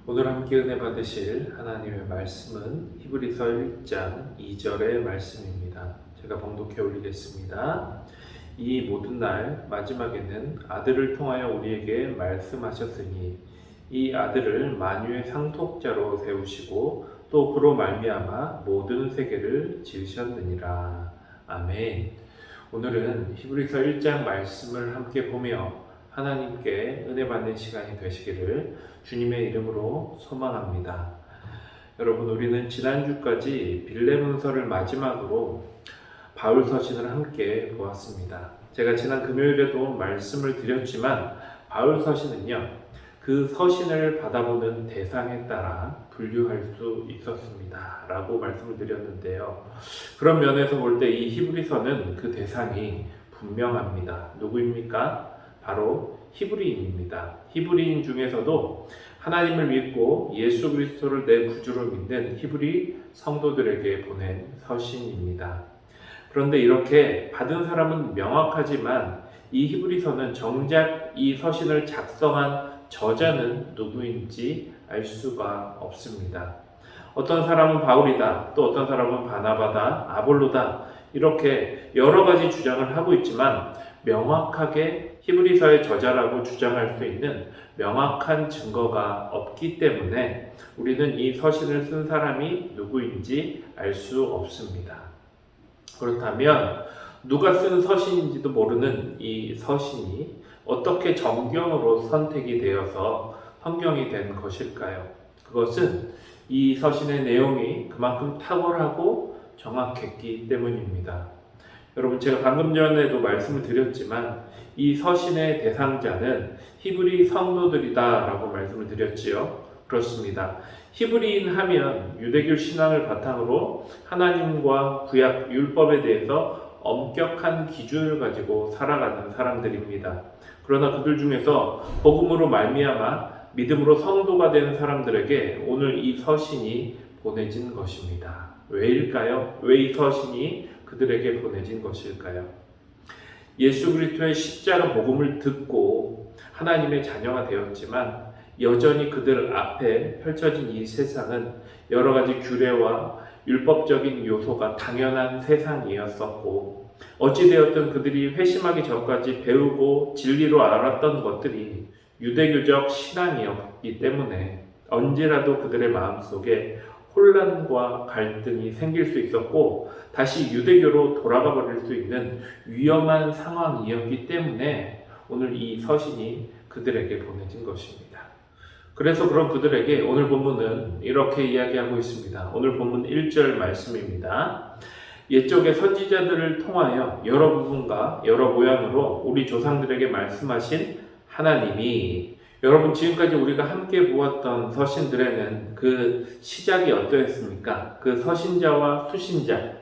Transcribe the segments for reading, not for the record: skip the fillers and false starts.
오늘 함께 은혜 받으실 하나님의 말씀은 히브리서 1장 2절의 말씀입니다. 제가 봉독해 올리겠습니다. 이 모든 날 마지막에는 아들을 통하여 우리에게 말씀하셨으니 이 아들을 만유의 상속자로 세우시고 또 그로 말미암아 모든 세계를 지으셨느니라. 아멘. 오늘은 히브리서 1장 말씀을 함께 보며 하나님께 은혜 받는 시간이 되시기를 주님의 이름으로 소망합니다. 여러분, 우리는 지난주까지 빌레몬서를 마지막으로 바울 서신을 함께 보았습니다. 제가 지난 금요일에도 말씀을 드렸지만 바울 서신은요, 그 서신을 받아보는 대상에 따라 분류할 수 있었습니다 라고 말씀을 드렸는데요, 그런 면에서 볼 때 이 히브리서는 그 대상이 분명합니다. 누구입니까? 바로 히브리인입니다. 히브리인 중에서도 하나님을 믿고 예수 그리스도를 내 구주로 믿는 히브리 성도들에게 보낸 서신입니다. 그런데 이렇게 받은 사람은 명확하지만 이 히브리서는 정작 이 서신을 작성한 저자는 누구인지 알 수가 없습니다. 어떤 사람은 바울이다, 또 어떤 사람은 바나바다, 아볼로다, 이렇게 여러 가지 주장을 하고 있지만 명확하게 히브리서의 저자라고 주장할 수 있는 명확한 증거가 없기 때문에 우리는 이 서신을 쓴 사람이 누구인지 알 수 없습니다. 그렇다면 누가 쓴 서신인지도 모르는 이 서신이 어떻게 정경으로 선택이 되어서 성경이 된 것일까요? 그것은 이 서신의 내용이 그만큼 탁월하고 정확했기 때문입니다. 여러분, 제가 방금 전에도 말씀을 드렸지만 이 서신의 대상자는 히브리 성도들이다 라고 말씀을 드렸지요. 그렇습니다. 히브리인 하면 유대교 신앙을 바탕으로 하나님과 구약 율법에 대해서 엄격한 기준을 가지고 살아가는 사람들입니다. 그러나 그들 중에서 복음으로 말미암아 믿음으로 성도가 된 사람들에게 오늘 이 서신이 보내진 것입니다. 왜일까요? 왜 이 서신이 그들에게 보내진 것일까요? 예수 그리스도의 십자가 복음을 듣고 하나님의 자녀가 되었지만 여전히 그들 앞에 펼쳐진 이 세상은 여러 가지 규례와 율법적인 요소가 당연한 세상이었었고, 어찌되었든 그들이 회심하기 전까지 배우고 진리로 알았던 것들이 유대교적 신앙이었기 때문에 언제라도 그들의 마음속에 혼란과 갈등이 생길 수 있었고 다시 유대교로 돌아가 버릴 수 있는 위험한 상황이었기 때문에 오늘 이 서신이 그들에게 보내진 것입니다. 그래서 그런 그들에게 오늘 본문은 이렇게 이야기하고 있습니다. 오늘 본문 1절 말씀입니다. 옛적의 선지자들을 통하여 여러 부분과 여러 모양으로 우리 조상들에게 말씀하신 하나님이, 여러분, 지금까지 우리가 함께 보았던 서신들에는 그 시작이 어떠했습니까? 그 서신자와 수신자,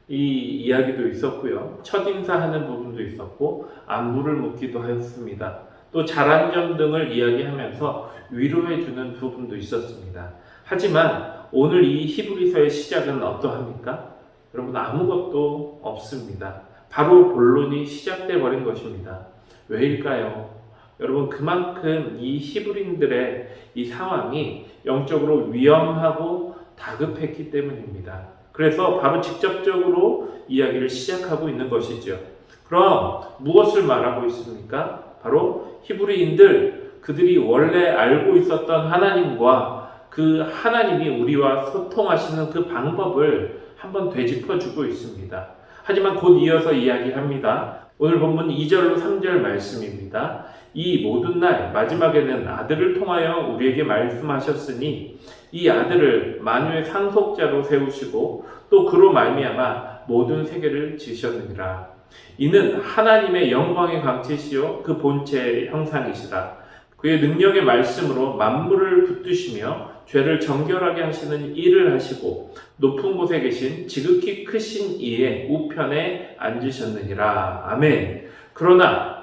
이 이야기도 있었고요. 첫인사하는 부분도 있었고 안부를 묻기도 하였습니다. 또 잘한 점 등을 이야기하면서 위로해주는 부분도 있었습니다. 하지만 오늘 이 히브리서의 시작은 어떠합니까? 여러분, 아무것도 없습니다. 바로 본론이 시작돼 버린 것입니다. 왜일까요? 여러분, 그만큼 이 히브리인들의 이 상황이 영적으로 위험하고 다급했기 때문입니다. 그래서 바로 직접적으로 이야기를 시작하고 있는 것이죠. 그럼 무엇을 말하고 있습니까? 바로 히브리인들, 그들이 원래 알고 있었던 하나님과 그 하나님이 우리와 소통하시는 그 방법을 한번 되짚어주고 있습니다. 하지만 곧 이어서 이야기합니다. 오늘 본문 2절로 3절 말씀입니다. 이 모든 날 마지막에는 아들을 통하여 우리에게 말씀하셨으니 이 아들을 만유의 상속자로 세우시고 또 그로 말미암아 모든 세계를 지으셨느니라. 이는 하나님의 영광의 광채시요 그 본체의 형상이시라. 그의 능력의 말씀으로 만물을 붙드시며 죄를 정결하게 하시는 일을 하시고 높은 곳에 계신 지극히 크신 이의 우편에 앉으셨느니라. 아멘. 그러나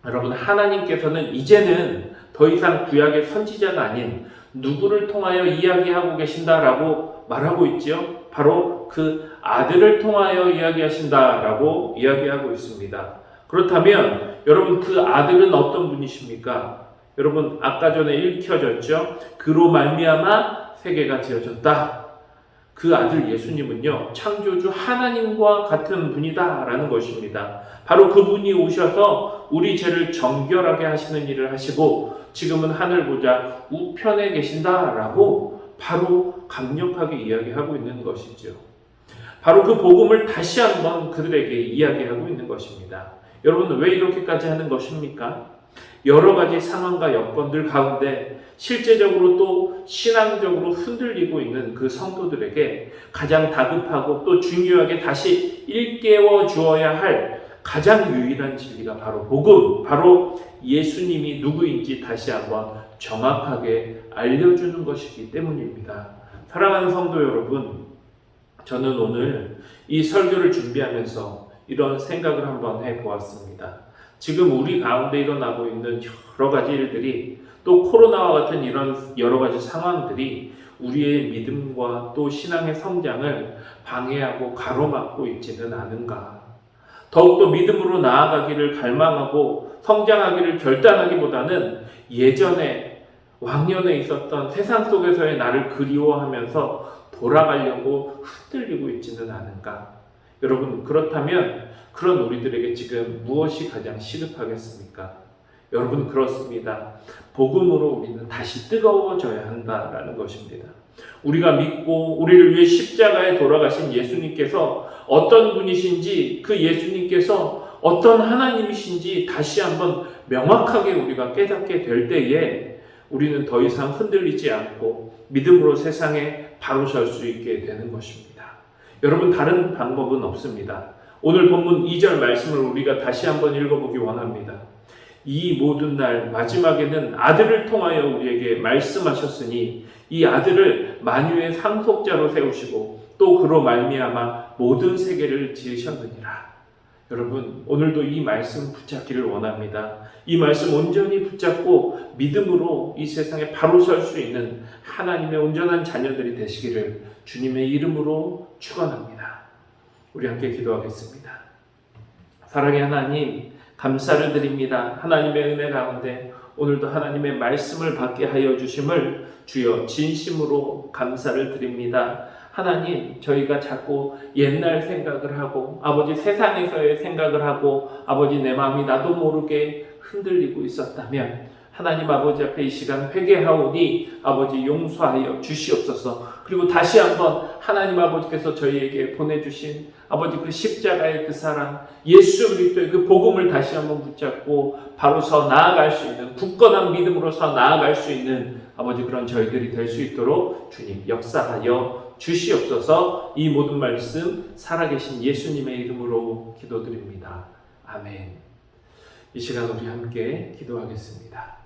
여러분, 하나님께서는 이제는 더 이상 구약의 선지자가 아닌 누구를 통하여 이야기하고 계신다라고 말하고 있지요. 바로 그 아들을 통하여 이야기하신다라고 이야기하고 있습니다. 그렇다면 여러분, 그 아들은 어떤 분이십니까? 여러분 아까 전에 읽혀졌죠? 그로 말미암아 세계가 지어졌다. 그 아들 예수님은요, 창조주 하나님과 같은 분이다 라는 것입니다. 바로 그분이 오셔서 우리 죄를 정결하게 하시는 일을 하시고 지금은 하늘 보좌 우편에 계신다 라고 바로 강력하게 이야기하고 있는 것이죠. 바로 그 복음을 다시 한번 그들에게 이야기하고 있는 것입니다. 여러분 왜 이렇게까지 하는 것입니까? 여러 가지 상황과 여건들 가운데 실제적으로 또 신앙적으로 흔들리고 있는 그 성도들에게 가장 다급하고 또 중요하게 다시 일깨워 주어야 할 가장 유일한 진리가 바로 복음, 바로 예수님이 누구인지 다시 한번 정확하게 알려주는 것이기 때문입니다. 사랑하는 성도 여러분, 저는 오늘 이 설교를 준비하면서 이런 생각을 한번 해보았습니다. 지금 우리 가운데 일어나고 있는 여러 가지 일들이 또 코로나와 같은 이런 여러 가지 상황들이 우리의 믿음과 또 신앙의 성장을 방해하고 가로막고 있지는 않은가. 더욱더 믿음으로 나아가기를 갈망하고 성장하기를 결단하기보다는 예전에 왕년에 있었던 세상 속에서의 나를 그리워하면서 돌아가려고 흔들리고 있지는 않은가. 여러분 그렇다면 그런 우리들에게 지금 무엇이 가장 시급하겠습니까? 여러분 그렇습니다. 복음으로 우리는 다시 뜨거워져야 한다라는 것입니다. 우리가 믿고 우리를 위해 십자가에 돌아가신 예수님께서 어떤 분이신지, 그 예수님께서 어떤 하나님이신지 다시 한번 명확하게 우리가 깨닫게 될 때에 우리는 더 이상 흔들리지 않고 믿음으로 세상에 바로 설 수 있게 되는 것입니다. 여러분 다른 방법은 없습니다. 오늘 본문 2절 말씀을 우리가 다시 한번 읽어보기 원합니다. 이 모든 날 마지막에는 아들을 통하여 우리에게 말씀하셨으니 이 아들을 만유의 상속자로 세우시고 또 그로 말미암아 모든 세계를 지으셨느니라. 여러분 오늘도 이 말씀 붙잡기를 원합니다. 이 말씀 온전히 붙잡고 믿음으로 이 세상에 바로 설 수 있는 하나님의 온전한 자녀들이 되시기를 주님의 이름으로 축원합니다. 우리 함께 기도하겠습니다. 사랑의 하나님, 감사를 드립니다. 하나님의 은혜 가운데 오늘도 하나님의 말씀을 받게 하여 주심을 주여 진심으로 감사를 드립니다. 하나님, 저희가 자꾸 옛날 생각을 하고 아버지 세상에서의 생각을 하고 아버지 내 마음이 나도 모르게 흔들리고 있었다면 하나님 아버지 앞에 이 시간 회개하오니 아버지 용서하여 주시옵소서. 그리고 다시 한번 하나님 아버지께서 저희에게 보내주신 아버지 그 십자가의 그 사랑, 예수 그리스도의 그 복음을 다시 한번 붙잡고 바로 서 나아갈 수 있는 굳건한 믿음으로 서 나아갈 수 있는 아버지 그런 저희들이 될 수 있도록 주님 역사하여 주시옵소서. 이 모든 말씀 살아계신 예수님의 이름으로 기도드립니다. 아멘. 이 시간 우리 함께 기도하겠습니다.